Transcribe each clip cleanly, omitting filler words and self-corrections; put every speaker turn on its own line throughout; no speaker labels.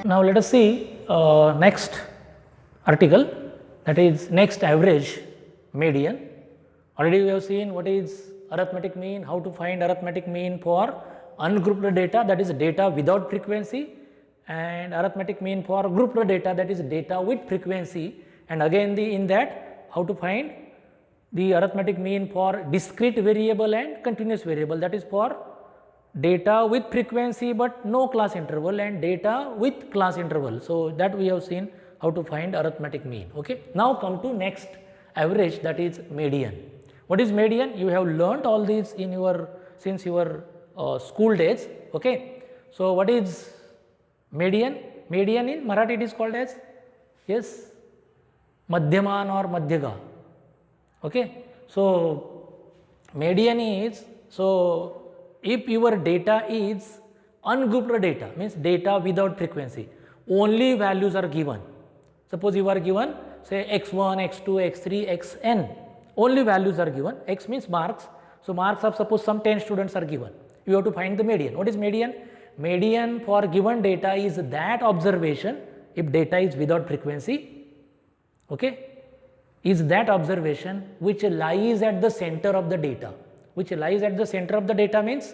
Now let us see next article, that is next average median. Already we have seen what is arithmetic mean, how to find arithmetic mean for ungrouped data, that is data without frequency, and arithmetic mean for grouped data, that is data with frequency, and again in that how to find the arithmetic mean for discrete variable and continuous variable, that is for data with frequency but no class interval and data with class interval. So that we have seen how to find arithmetic mean. Okay. Now come to next average, that is median. What is median? You have learnt all these in your since your school days. Okay. So what is median? Median in Marathi it is called as, yes, madhyaman or madhyaga. Okay. So median is, so if your data is ungrouped data, means data without frequency, only values are given. Suppose you are given say x1, x2, x3, xn, only values are given, x means marks. So marks of suppose some 10 students are given, you have to find the median. What is median? Median for given data is that observation, if data is without frequency, okay, is that observation which lies at the center of the data. Which lies at the center of the data means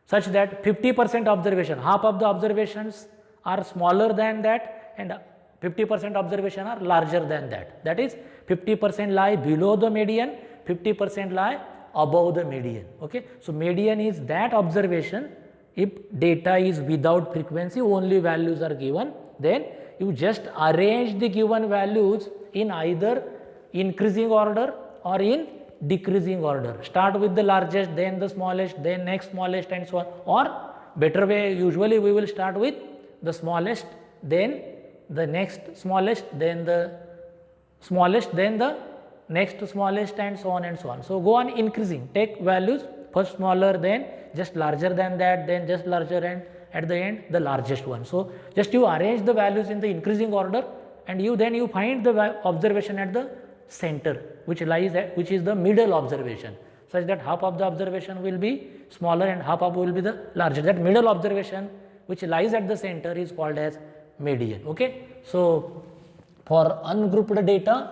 such that 50% observation, half of the observations are smaller than that and 50% observation are larger than that. That is 50% lie below the median, 50% lie above the median. Okay. So median is that observation if data is without frequency, only values are given, then you just arrange the given values in either increasing order or in decreasing order. Start with the largest, then the smallest, then next smallest and so on, or better way usually we will start with the smallest, then the next smallest, then the smallest, then the next smallest and so on and so on. So go on increasing, take values first smaller, then just larger than that, then just larger, and at the end the largest one. So just you arrange the values in the increasing order and then you find the observation at the center which lies at, which is the middle observation, such that half of the observation will be smaller and half of will be the larger. That middle observation which lies at the center is called as median. Okay. So for ungrouped data,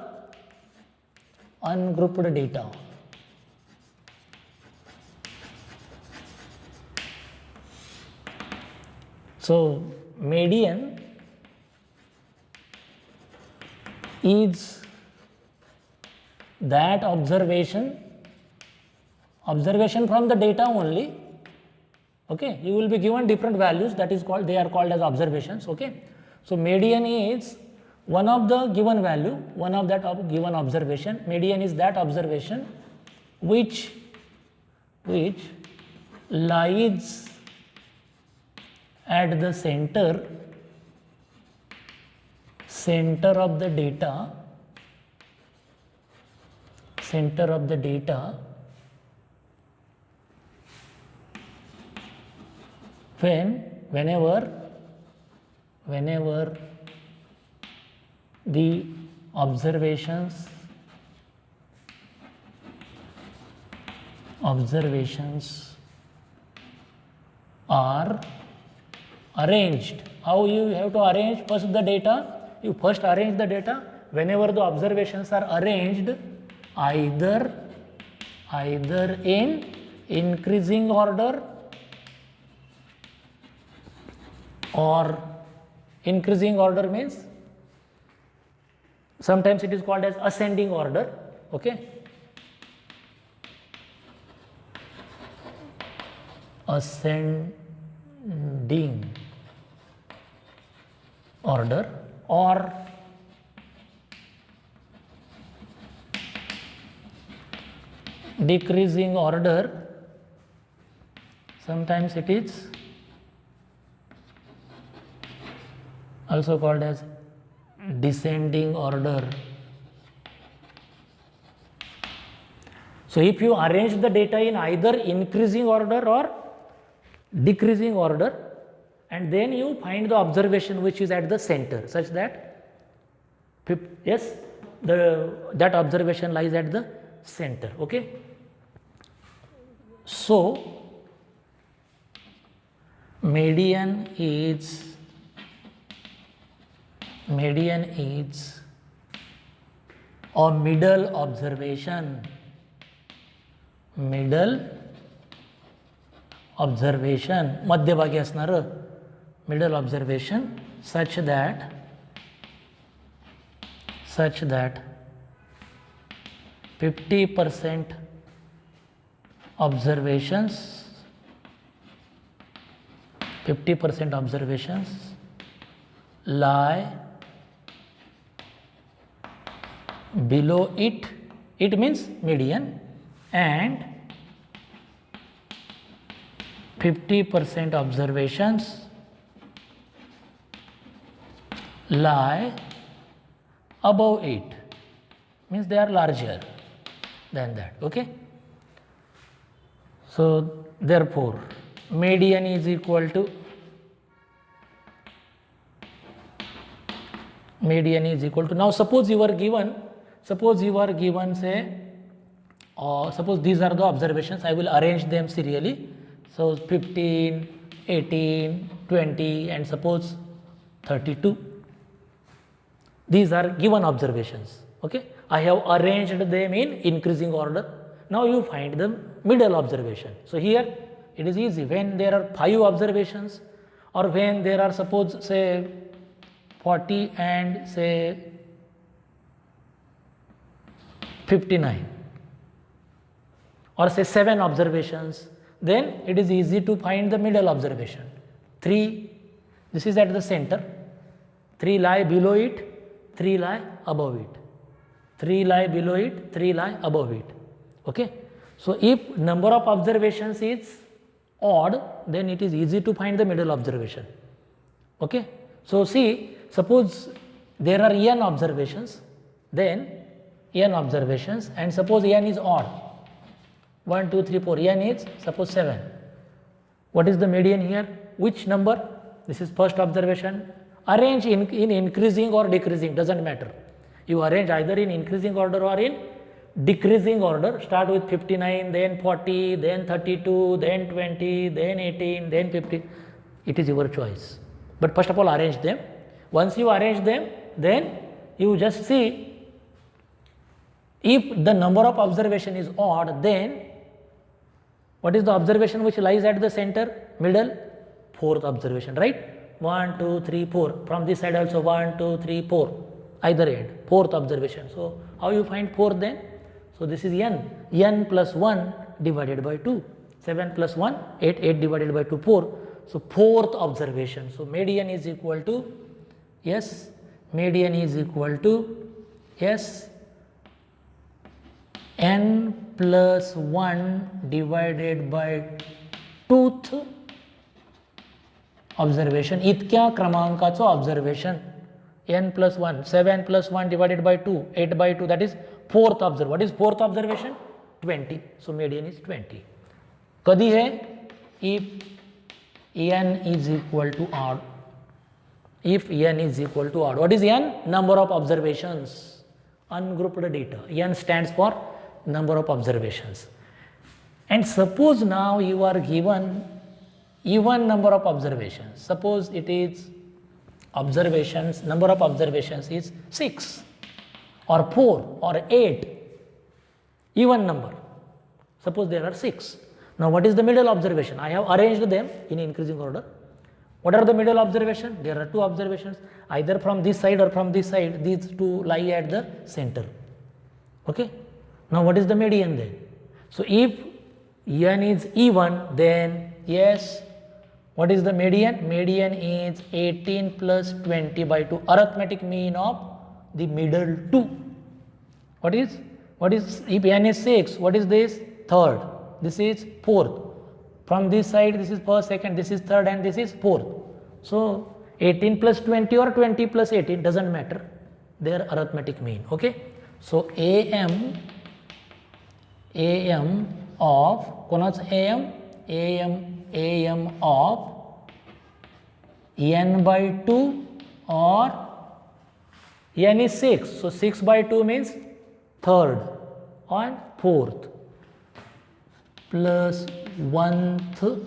so median is that observation from the data only. Okay. You will be given different values, that is called, they are called as observations. Okay. So median is one of the given value, one of that given observation. Median is that observation which lies at the center of the data, whenever the observations are arranged. How you have to arrange first the data? You first arrange the data whenever the observations are arranged either in increasing order or increasing order means sometimes it is called as ascending order. Okay. Ascending order or decreasing order, sometimes it is also called as descending order. So if you arrange the data in either increasing order or decreasing order and then you find the observation which is at the center, such that yes, that observation lies at the center. Okay. So median is median is a middle observation, मध्यभागी असणार middle observation such that 50% observations lie below it means median, and 50% observations lie above it, means they are larger than that. Okay, so therefore median is equal to now suppose you are given say suppose these are the observations. I will arrange them serially. So 15, 18, 20 and suppose 32. These are given observations. Okay, I have arranged them in increasing order. Now you find the middle observation. So here it is easy. When there are 5 observations, or when there are suppose say 40 and say 59, or say 7 observations, then it is easy to find the middle observation. 3, this is at the center, 3 lie below it, 3 lie above it, 3 lie below it, 3 lie above it. Okay, so if number of observations is odd, then it is easy to find the middle observation. Okay, so see, suppose there are n observations, then n observations, and suppose n is odd, 1, 2, 3, 4, n is suppose 7. What is the median here? Which number? This is first observation. Arrange in increasing or decreasing, doesn't matter. You arrange either in increasing order or in decreasing order. Start with 59, then 40, then 32, then 20, then 18, then 50. It is your choice. But first of all, arrange them. Once you arrange them, then you just see if the number of observation is odd, then what is the observation which lies at the center, middle? 4th observation, right? 1, 2, 3, 4. From this side also 1, 2, 3, 4. Either end, 4th observation. So how you find 4 then? So this is n plus 1 divided by 2. 7 plus 1, 8, 8 divided by 2, 4. So 4th observation. So median is equal to, yes, median is equal to, yes, n plus 1 divided by 2th observation. इतक्या क्रमांकाचं observation, n plus 1, 7 plus 1 divided by 2, 8 by 2, that is 4th observation. What is 4th observation? 20. So median is 20. कधी है? If n is equal to odd. If n is equal to odd. What is n? Number of observations. Ungrouped data. N stands for number of observations. And suppose now you are given even number of observations. Suppose it is observations, number of observations is 6 or 4 or 8, even number. Suppose there are 6. Now what is the middle observation? I have arranged them in increasing order. What are the middle observation? There are 2 observations, either from this side or from this side. These 2 lie at the center. Okay. Now what is the median then? So if n is even, then yes, what is the median? Median is 18 plus 20 by 2, arithmetic mean of the middle 2. What is, if n is 6, what is this? Third. This is fourth. From this side, this is first, second, this is third, and this is fourth. So 18 plus 20 or 20 plus 18, doesn't matter. Their arithmetic mean. Okay. So AM of, कोणाच AM of n by 2 or n is 6. So 6 by 2 means third and fourth plus 1th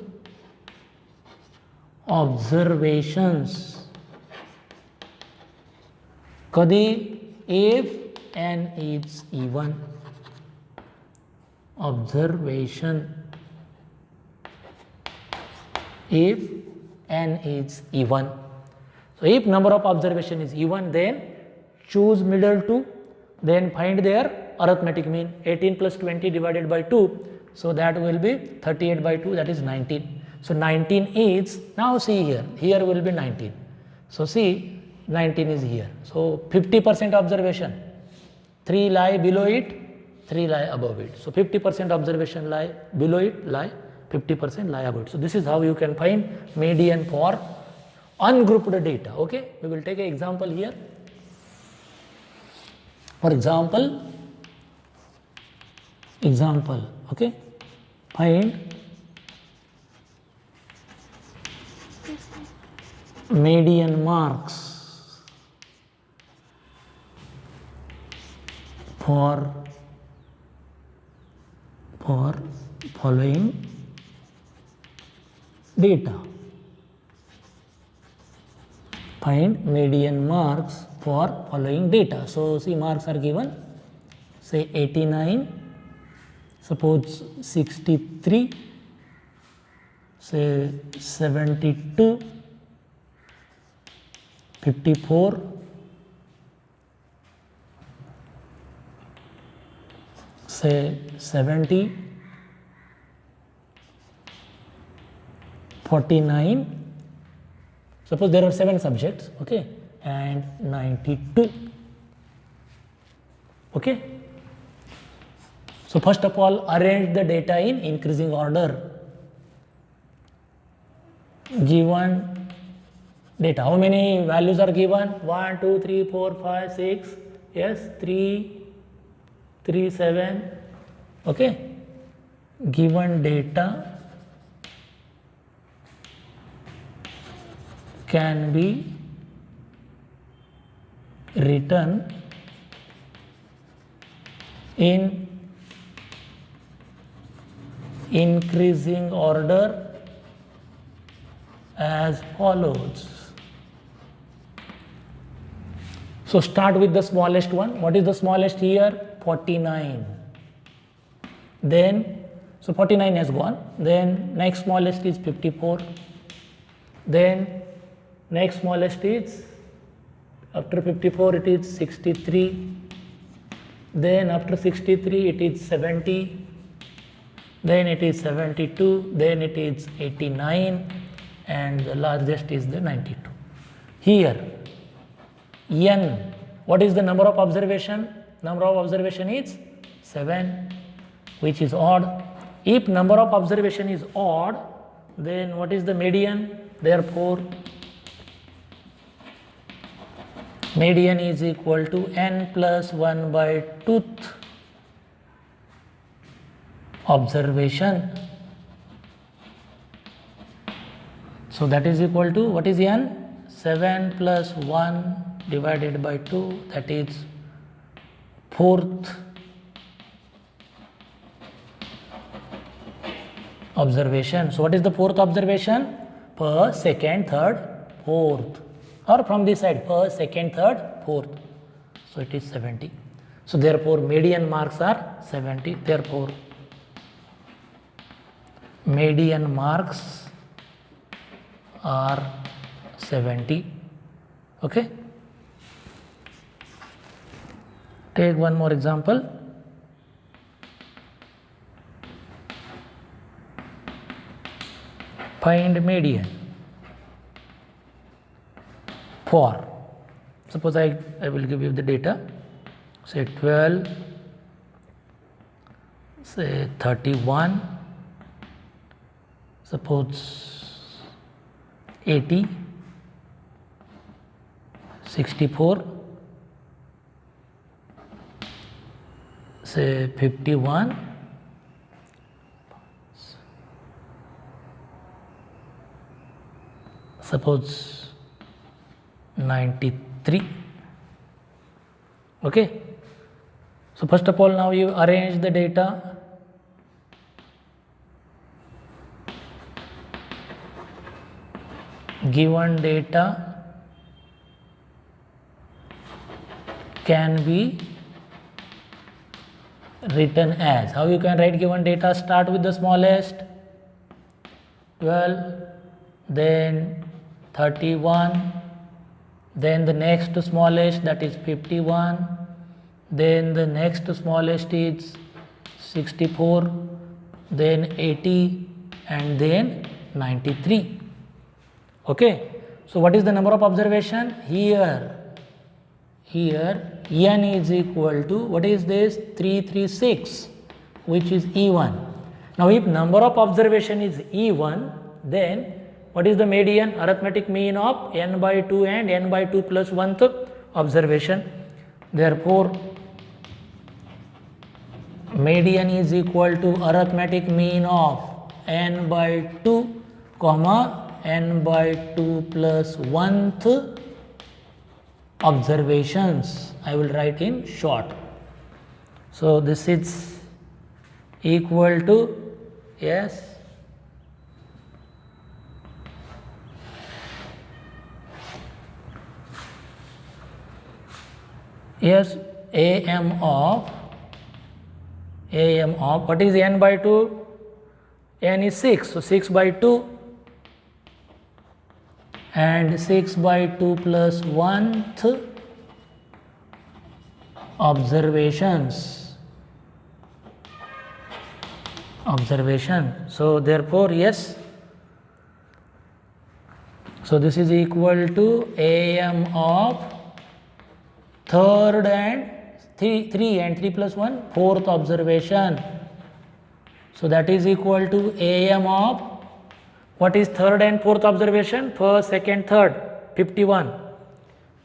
observations Kadi if n is even. Observation if n is even. So if number of observation is even, then choose middle 2, then find their arithmetic mean. 18 plus 20 divided by 2, so that will be 38 by 2, that is 19. So 19 is, now see here will be 19. So see 19 is here. So 50% observation, 3 lie below it, 3 lie above it. So 50% observation lie below it, lie 50% lie above it. So this is how you can find median for ungrouped data. Okay, we will take an example here. For example, okay, find median marks for following data. Find median marks for following data. So see, marks are given, say 89, suppose 63, say 72, 54, say 70, 49, suppose there are 7 subjects, okay, and 92. Okay. So first of all, arrange the data in increasing order. Given data, how many values are given? 1, 2, 3, 4, 5, 6, yes, 3, 3, 7, okay. Given data can be written in increasing order as follows. So start with the smallest one. What is the smallest here? 49. Then, so 49 has gone. Then next smallest is 54. Then next smallest is, after 54 it is 63. Then after 63 it is 70. Then it is 72. Then it is 89. And the largest is the 92. Here, n, what is the number of observation? Number of observation is 7, which is odd. If number of observation is odd, then what is the median? Therefore, median is equal to n plus 1 by 2th observation. So that is equal to, what is n? 7 plus 1 divided by 2, that is 4th observation. So what is the 4th observation? First, second, third, fourth, or from this side, first, second, third, fourth. So it is 70. So therefore median marks are 70. Therefore median marks are 70. Okay. Take one more example. Find median for, suppose I will give you the data, say 12, say 31, suppose 80, 64, say 51, suppose 93. Okay. So first of all, now you arrange the data. Given data can be written as, how you can write given data? Start with the smallest, 12, then 31, then the next smallest, that is 51, then the next smallest is 64, then 80, and then 93. Okay, so what is the number of observation here? N is equal to, what is this? 336, which is E1. Now if number of observation is E1, then what is the median? Arithmetic mean of n by 2 and n by 2 plus 1th observation. Therefore median is equal to arithmetic mean of n by 2 comma n by 2 plus 1th observations. I will write in short. So this is equal to, yes, AM of what is n by 2? N is 6, so 6 by 2 and 6 by 2 plus 1th observation. So therefore yes, so this is equal to AM of third and 3 and 3 plus 1 fourth observation. So that is equal to AM of, what is third and fourth observation? First, second, third, 51.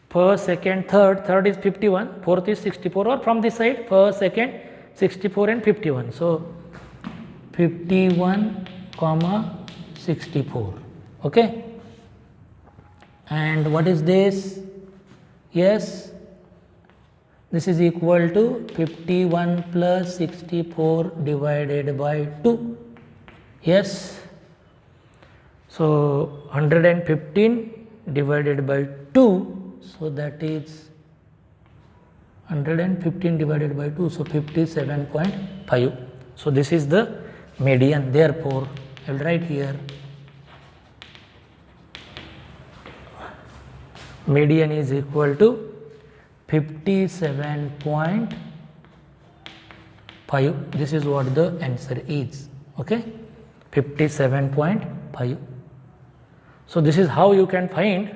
First, second, third is 51, fourth is 64, or from this side, first, second, 64 and 51. So 51 comma 64. Okay. And what is this? Yes, this is equal to 51 plus 64 divided by 2. Yes. So 115 divided by 2, so that is 115 divided by 2, so 57.5. So this is the median. Therefore I will write here median is equal to 57.5. This is what the answer is. Okay, 57.5. So this is how you can find,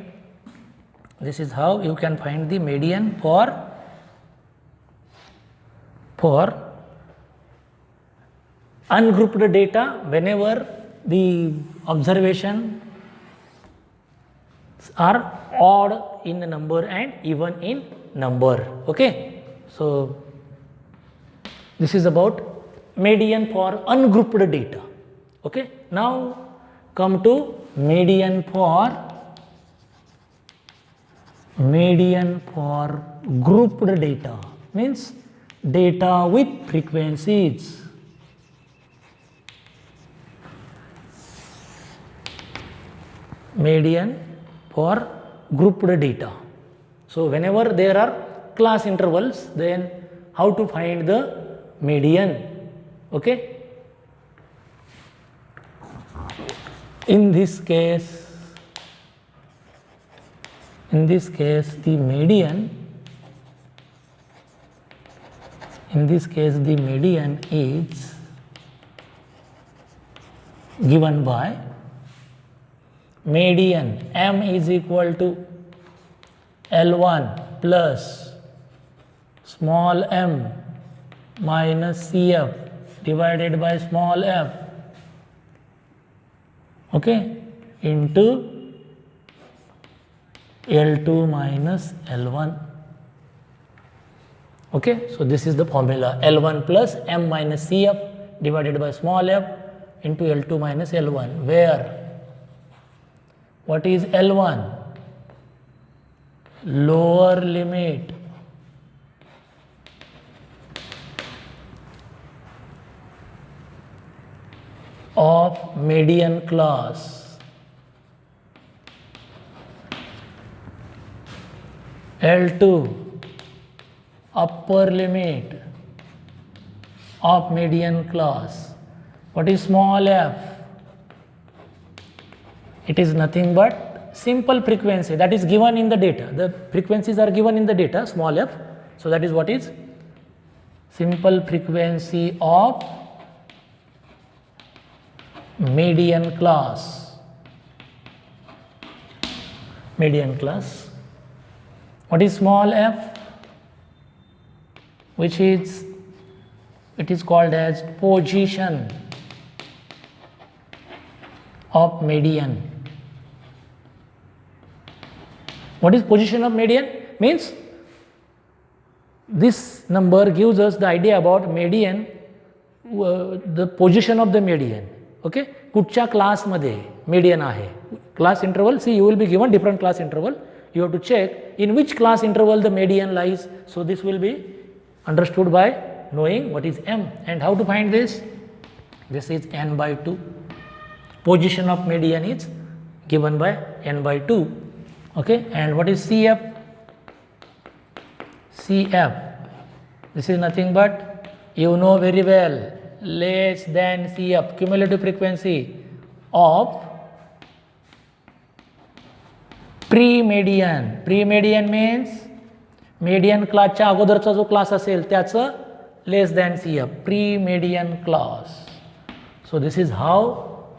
the median for ungrouped data whenever the observations are odd in number and even in number. Okay, so this is about median for ungrouped data. Okay, now come to median for grouped data, means data with frequencies. Median for grouped data. So whenever there are class intervals, then how to find the median? Okay, in this case the median is given by median m is equal to L1 plus small m minus CF divided by small f, okay, into L2 minus L1. Okay, so this is the formula, L1 plus m minus CF divided by small f into L2 minus L1, where what is L1? Lower limit of median class, L2 upper limit of median class. What is small f? It is nothing but simple frequency that is given in the data. The frequencies are given in the data, small f. So that is what is simple frequency of median class. Median class. What is small f? Which is, it is called as position of median. What is position of median? Means this number gives us the idea about median, the position of the median. Okay, कुठच्या class मध्ये median आहे. Class interval, see you will be given different class interval. You have to check in which class interval the median lies. So this will be understood by knowing what is m and how to find this. This is n by 2. Position of median is given by n by 2. Okay, and what is CF? CF, this is nothing but, you know very well, less than CF, cumulative frequency of pre-median. Pre-median means median क्लासच्या अगोदरचा जो class असेल त्याचं less than CF, pre-median class. So this is how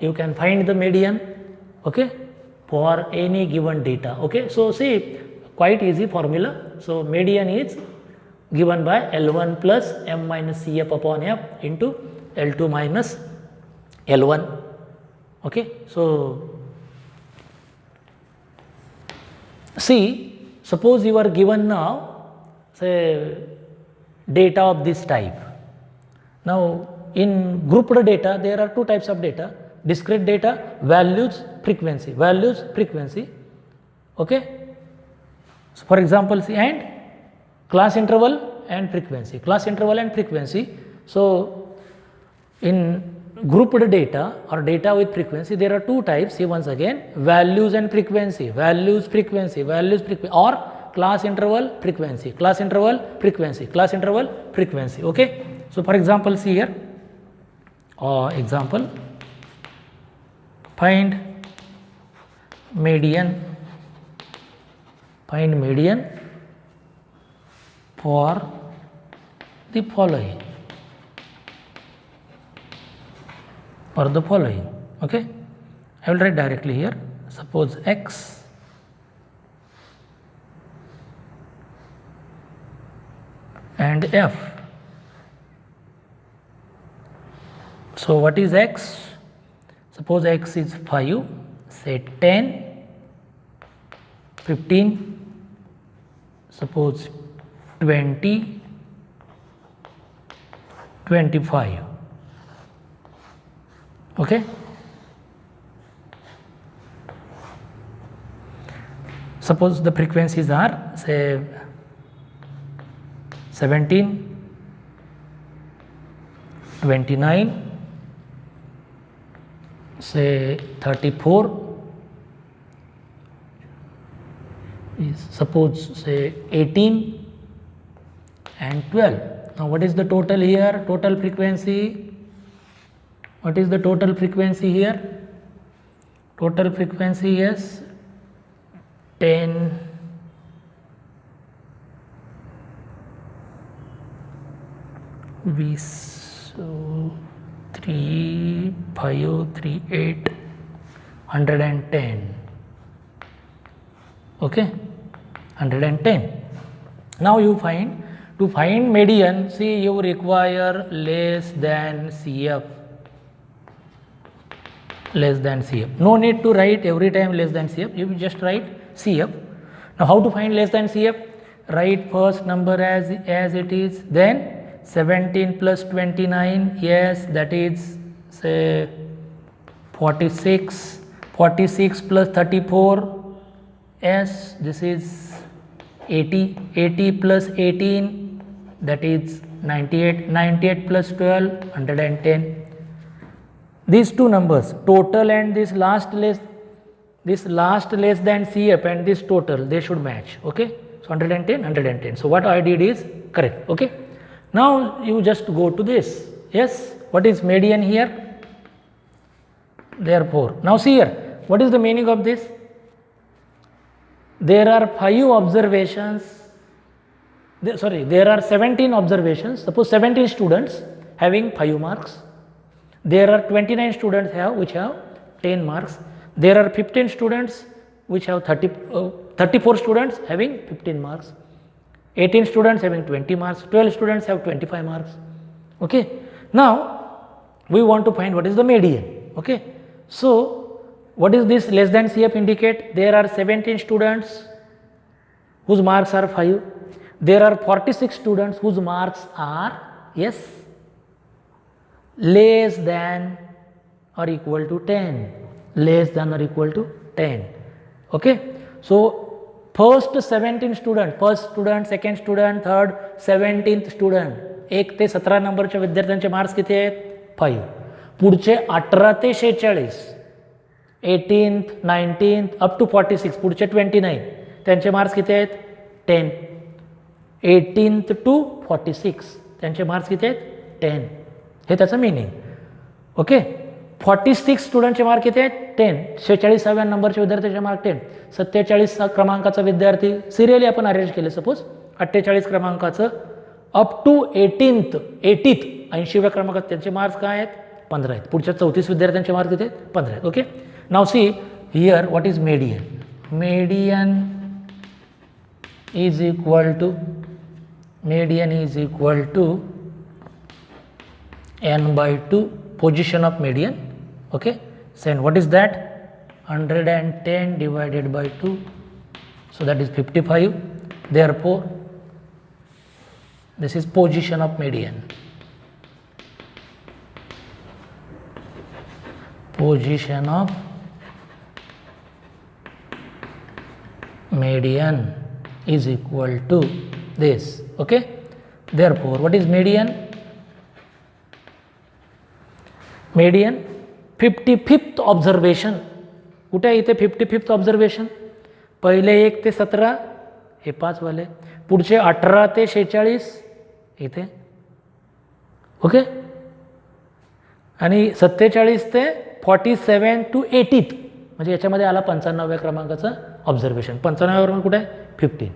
you can find the median, okay, for any given data. Okay, so see, quite easy formula. So median is given by L1 plus m minus CF upon f into L2 minus L1. Okay, so see, suppose you are given now say data of this type. Now in grouped data there are two types of data: discrete data, values, frequency, values, frequency. Okay, so for example, see, and class interval and frequency, class interval and frequency. So in grouped data or data with frequency there are two types. See once again, values and frequency, values, frequency, values, frequency, or class interval, frequency, class interval, frequency, class interval, frequency. Okay, so for example, see here, example, find median for the following, okay. I will write directly here. Suppose x and f. So what is x? Suppose x is 5, say 10, 15, suppose 20, 25. Okay. Suppose the frequencies are say 17, 29, say 34, suppose say 18 and 12. Now what is the total here? Total frequency. What is the total frequency here? Total frequency is 10, 3, 5, 3, 8, 110. Okay, 110. Now you find, to find median, see, you require less than CF. Less than CF. No need to write every time less than CF. You just write CF. Now how to find less than CF? Write first number as it is, then 17 plus 29, yes, that is say 46, 46 plus 34, yes, this is 80, 80 plus 18, that is 98, 98 plus 12, 110. These two numbers, total and this last less than CF and this total, they should match. Okay, so 110, 110. So what I did is correct. Okay. Now you just go to this. Yes, what is median here? Therefore, now see here, what is the meaning of this? There are 5 observations, there are 17 observations. Suppose 17 students having 5 marks. There are 29 students which have 10 marks. There are 15 students which have 34 students having 15 marks. 18 students having 20 marks. 12 students have 25 marks. Okay. Now we want to find what is the median. Okay. So what is this less than CF indicate? There are 17 students whose marks are 5. There are 46 students whose marks are, yes, less than or equal to 10. Less than or equal to 10. Okay. So first 17 student, first student, second student, third, 17th student, 1 ते 17 नंबरच्या विद्यार्थ्यांचे marks किती आहेत? 5. पुढचे 18 ते 46, 18th, 19th up to 46, पुढचे 29 त्यांचे marks किती आहेत? 10. 18th टू 46 त्यांचे मार्क्स किती आहेत? 10. हे त्याचं मीनिंग. ओके. 46 स्टुडंटचे मार्क किती आहेत? 10. 46व्या नंबरच्या विद्यार्थ्याचे मार्क 10. 47 क्रमांकाचा विद्यार्थी सिरियली आपण अरेंज केले. सपोज 48 क्रमांकाचं अप टू 80th 80व्या क्रमांकात त्यांचे मार्क्स काय आहेत? 15 आहेत. पुढच्या 34 विद्यार्थ्यांचे मार्क किती आहेत? 15 आहेत. Okay. Now see here what is median. Median is equal to n/2 position of median. Okay. So what is that? 110 divided by 2. So that is 55. Therefore this is position of median. Position of median is equal to this. Okay. Therefore what is median? Median 55th observation. कुठे आहे इथे 55th observation? पहिले 1 ते 17 हे 5 वाले, पुढचे 18 ते 46 इथे. Okay. आणि 47 ते 47 टू 80th म्हणजे याच्यामध्ये आला 95व्या क्रमांकाचं ऑब्झर्वेशन. 95 कुठे आहे? 15.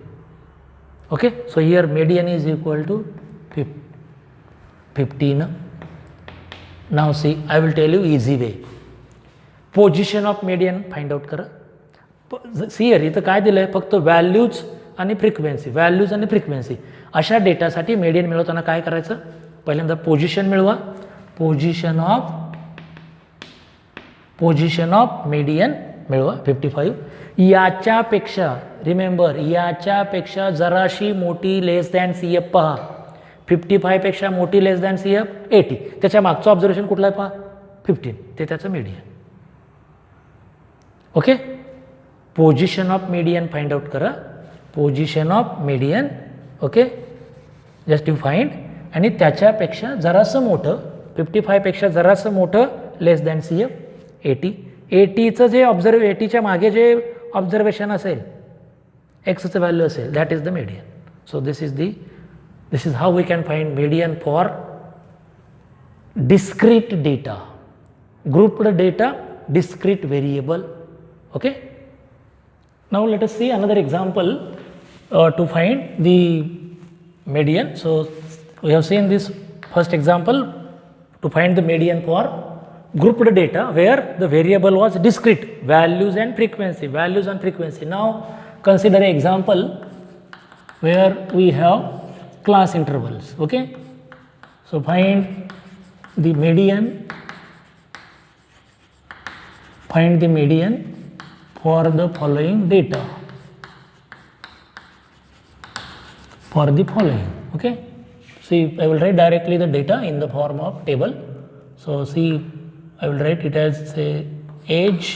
Okay. So here median is equal to 15. Now see I will tell you easy way. Position of median find out करा. सी हिअर इथं काय दिलं आहे? फक्त व्हॅल्यूज आणि फ्रिक्वेन्सी, व्हॅल्यूज आणि फ्रिक्वेन्सी अशा डेटासाठी मेडियन मिळवताना काय करायचं? पहिल्यांदा पोझिशन मिळवा. पोझिशन ऑफ मेडियन मिळवा 55. याच्यापेक्षा रिमेंबर याच्यापेक्षा जराशी मोठी लेस दॅन CF पहा. 55 पेक्षा मोठी लेस दॅन CF 80. त्याच्या मागचं ऑब्झर्वेशन कुठलं आहे पहा? 15. ते त्याचं median. Okay. Position of median find out करा. Position of median. Okay. Just you find. आणि त्याच्यापेक्षा जरासं मोठं 55 पेक्षा जरासं मोठं लेस दॅन CF 80. 80चं जे 80च्या मागे जे ऑब्झर्वेशन असेल एक्सचं व्हॅल्यू असेल that is the median. So this is how we can find median for discrete data, grouped data, discrete variable. Okay. Now let us see another example to find the median. So we have seen this first example to find the median for grouped data where the variable was discrete, values and frequency. Now consider an example where we have class intervals. Okay. So find the median for the following data. Okay. See, I will write directly the data in the form of table. So see, I will write it as say age,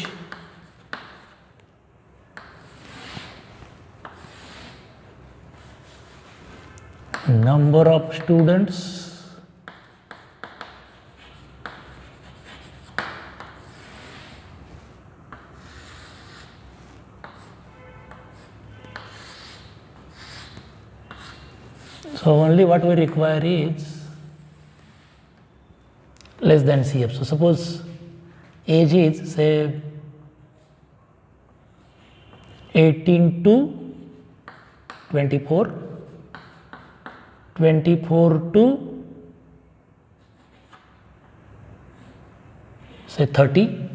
number of students, so So only what we require is less than CF. So suppose age is say 18 to 24, 24 to say 30,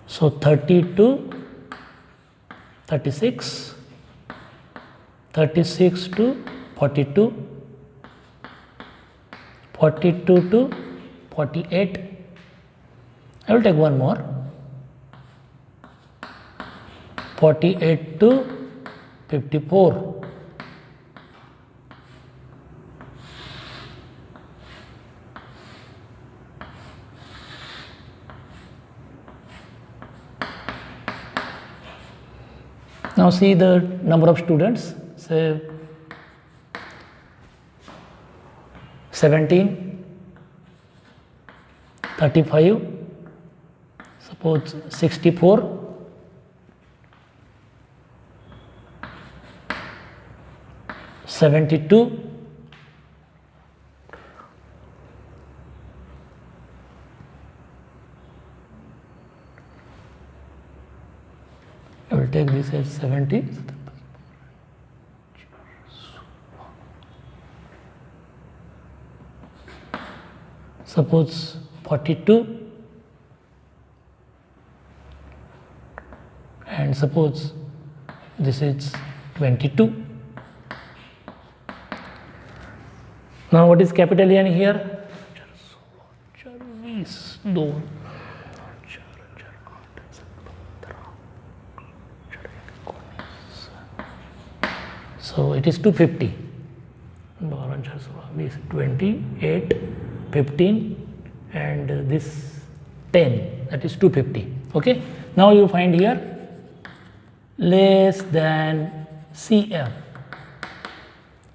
so 30 to 36, 36 to 42, 42 to 48. I will take one more. 48 to 54. Now see the number of students, say 17, 35, suppose 64, 72, 'll take this as 70. Suppose 42 and suppose this is 22. Now what is capital N here? So it is 250. 28, 15 and this 10, that is 250. Okay. Now you find here less than CF.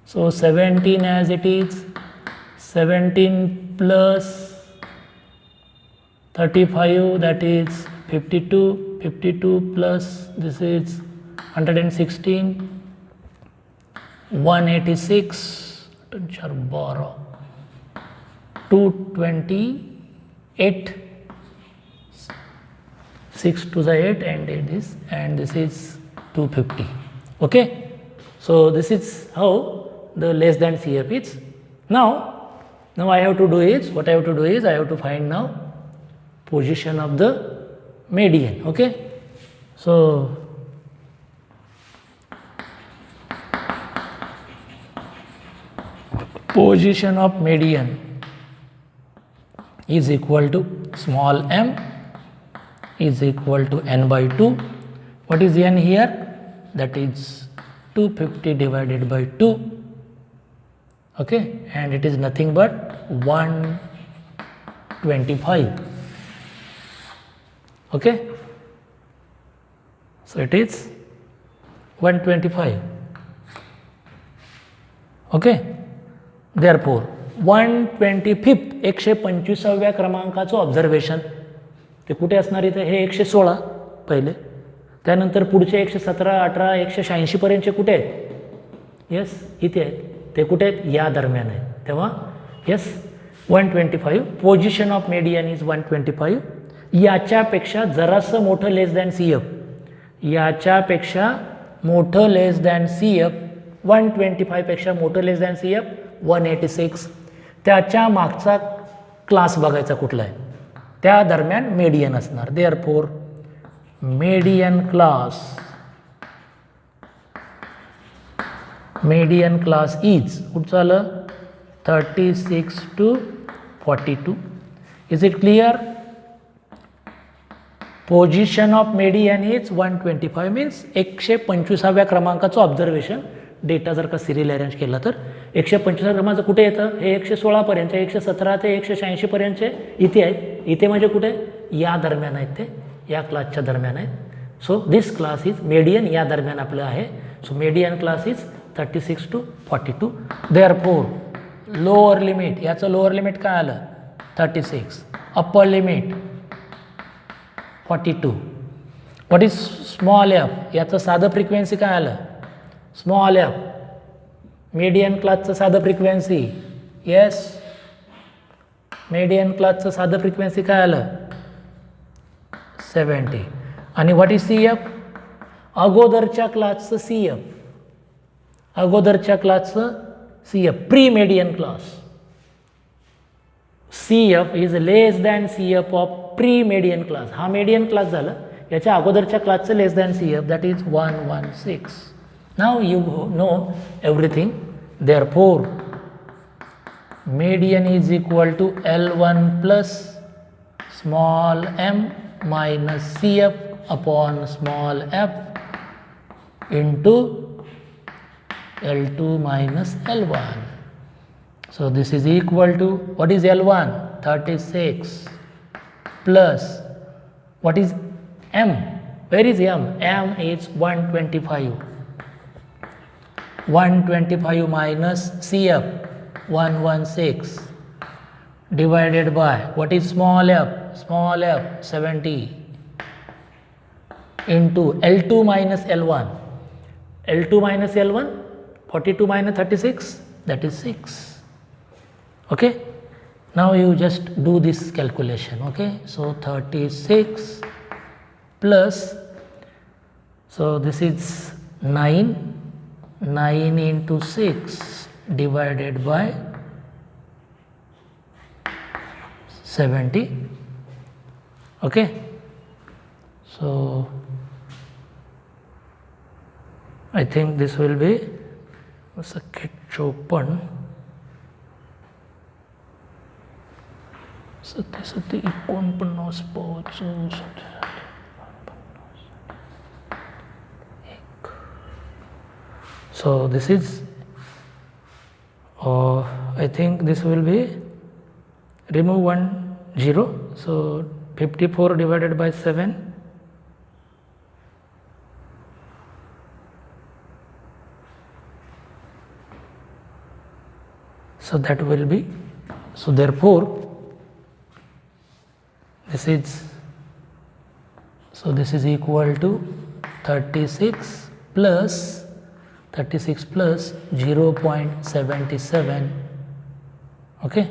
So 17 as it is, 17 plus 35, that is 52, 52 plus this is 116, 186, 228, 6 to the 8 and it is, and this is 250. Okay. So this is how the less than CF is. Now I have to do is, what I have to do is I have to find now position of the median. Okay. So position of median is equal to small m is equal to n by 2. What is n here? That is 250 divided by 2. Okay, and it is nothing but 125. Okay, so it is 125. Okay, therefore 125th 125व्या क्रमांकाचं observation ते कुठे असणार इथे? हे 116 पहिले, त्यानंतर पुढचे 117, 18, 186 पर्यंतचे कुठे आहेत? यस, इथे आहेत. ते कुठे आहेत? या दरम्यान आहेत. तेव्हा yes 125, position of median is 125. याच्यापेक्षा जरासं मोठं लेस दॅन CF, याच्यापेक्षा मोठं लेस दॅन CF, 125 पेक्षा मोठं लेस दॅन CF 186. त्याच्या मागचा क्लास बघायचा कुठला आहे, त्या दरम्यान मेडियन असणार. देअरफॉर median class is कुठचं आलं? 36 to 42. Is it clear? Position of median is 125 means 125व्या क्रमांकाचं ऑब्झर्वेशन डेटा जर का सिरियल अरेंज केला तर 125 क्रमांकाचं कुठे येतं? हे 116 पर्यंत, 117 ते 186 पर्यंतचे इथे आहेत. इथे म्हणजे कुठे? या दरम्यान आहेत, ते या क्लासच्या दरम्यान आहेत. So this class is median, या दरम्यान आपलं आहे. So median class is 36 to 42. Therefore lower limit, याचं लोअर लिमिट काय आलं? 36. Upper limit 42. What is small F? याचं साधं फ्रिक्वेन्सी काय आलं? स्मॉल एफ मीडियन क्लासचं साधं फ्रिक्वेन्सी. येस, मीडियन क्लासचं साधं फ्रिक्वेन्सी काय आलं 70. आणि व्हॉट इज सी एफ? अगोदरच्या क्लासचं सी एफ, अगोदरच्या क्लासचं C F, pre median class. C F is less than C F of pre median class. हा मेडियन क्लास झाला, याच्या अगोदरच्या क्लासचं less than C F, that is 116. Now you know everything. Therefore median is equal to L1 plus small m minus Cf upon small f into L2 minus L1. So this is equal to, what is L1? 36 plus, what is m? Where is m? M is 125. 125 minus Cf 116 divided by, what is small f? Small f 70 into L2 minus L1. L2 minus L1, 42 minus 36, that is 6. Okay, now you just do this calculation. Okay, so 36 plus, so this is 9 into 6 divided by 70. Okay, so I think this will be circuit open 49 power. So this is I think this will be, remove 1 0, so 54 divided by 7, so that will be, so therefore this is, so this is equal to 36 plus 0.77. Okay,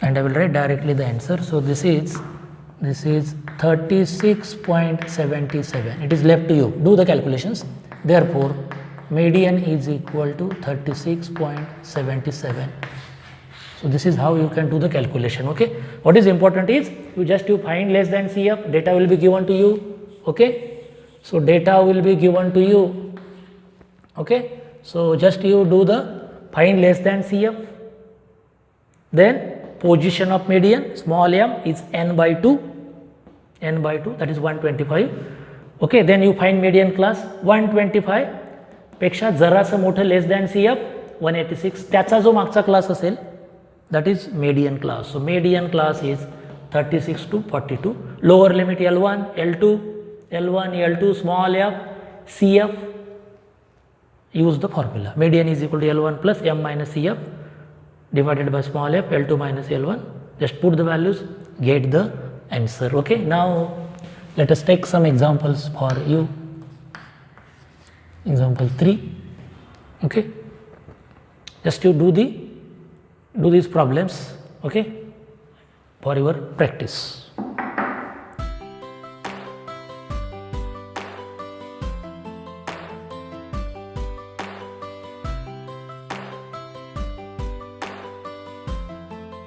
and I will write directly the answer. So this is 36.77. It is left to you, do the calculations. Therefore median is equal to 36.77. So this is how you can do the calculation. Okay, what is important is you find less than CF, data will be given to you. Okay, so data will be given to you. Okay, so just you do the find less than CF, then position of median small m is n by 2, that is 125. Okay, then you find median class 125 पेक्षा जरासं मोठं less than CF 186, त्याचा जो मागचा class असेल that is median class. So median class is 36 to 42. Lower limit L1, L2, small f, CF. Use the formula. Median is equal to L1 plus m minus CF divided by small f, L2 minus L1. Just put the values, get the answer. Okay. Now let us take some examples for you. Example 3. Okay. Just you do these problems. Okay, for your practice.